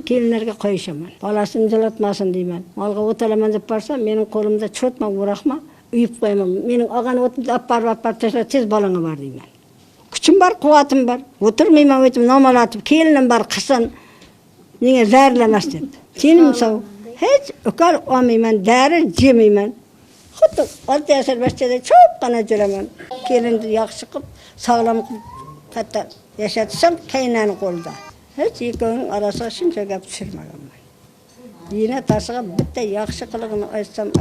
kelinlarga qo'yishaman. Bolasini jilatmasin deyman. Molga o'talaman deb borsam, mening qo'limda cho'tma, uraqma, uyib qo'yaman. Mening og'ani o'tib apparib tashlab tez balanga bor deyman. Kuchim bor, quvvatim bor. O'tirmayman, o'tib nomalatib, kelinim bor, qilsin. Menga zarlamas deb. Senim sov. Hech ukal olmayman, dori yemayman. Xuddi 6 yashar bachchada cho'qqina juraman. Kelinni yaxshi qilib, sog'lom qilib, katta yashatsam, kaynani qo'lda. Hech ikkovining orasiga shuncha gap tushirmaganman. Yine tashiga bitta yaxshi qilig'ini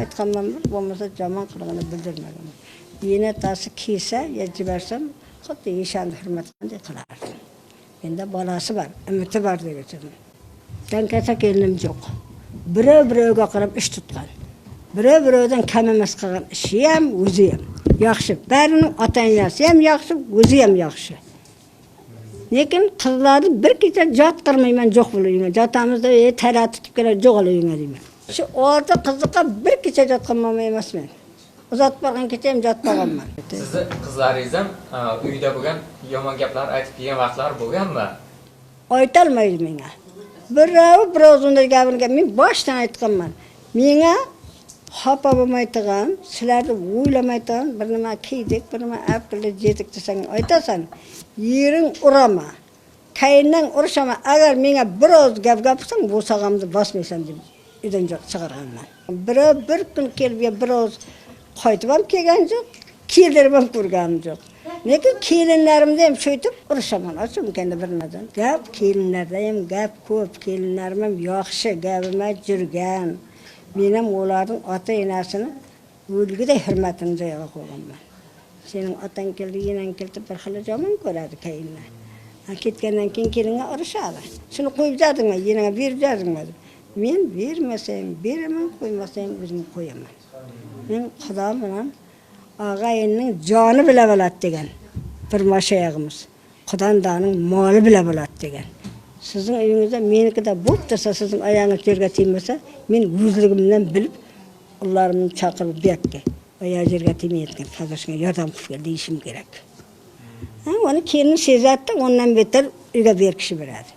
aytganman, bo'lmasa yomon qilig'ini bildirmaganman. Yine tashi kiysa, jibarsam, xuddi eshonni hurmat qilganday qilardim. Endi bolasi bor, umidi bor degan. Dankasa kelinim yo'q. Birov-birovga qarab ish tutgan. Birov-birovdan kam emas qilgan ishi ham, o'zi ham yaxshi. Barining ota-onasi ham yaxshi, o'zi ham yaxshi. Lekin qizlarni bir kecha jot qilmayman, yo'q bo'layman. Jotamizda tara tutib kelar, yo'q bo'layman deyman. Shu o'rta qiziqqa bir kecha jot qilmamoy emasman. Uzatib borgan kecha ham jot qilganman. Sizni qizlaringiz ham uyda bo'lgan yomon gaplar aytib kelgan vaqtlar bo'lganmi? Aytolmaydi menga. Birov unday gapini men boshdan aytganman. Menga xafa bo'lmaydigan, sizlarni o'ylamaydigan bir nima kiydik, bir nima aqlli yedik desang aytasan, yering urama. Kayndan urishama. Agar menga biroz gap gapirsan, bu sag'amni bosmaysan deb uydan chiqarganman. Birov bir kun kelib biroz qaytib ham kelgan yo'q, keldirib ham ko'rganim yo'q. Lekin kelinlarimda ham sho'ytib urishaman. Ochim endi bir nimadan. Gap kelinlarda ham gap ko'p, kelinlarim ham yaxshi, gapima jurgan. Men ham ularning ota-onasini o'lgiday hurmatini joyiga qo'yganman. Sening otang keldi, yenang keldi, bir xil yomon ko'radi kelinlar. Ketgandan keyin kelinga urishadi. Shuni qo'yib jadingmi, yenanga berib jadingmi? Men bermasam, beraman, qo'ymasam o'zim qo'yaman. Men Xudo bilan og'ayinning joni bilan bo'ladi degan bir mashayig'imiz. Xudoning moli bilan bo'ladi degan. Sizin uyingizda menikida bo'p desa, sizin oyog'ingiz yerga tegmasa, men o'zligimdan bilib, ularni chaqirib berdi. Oyoq yerga tegmayotgan fazlashga yordam qilib deyishim kerak. Onu kelin sezatdi, ondan beter uyga berkishi beradi.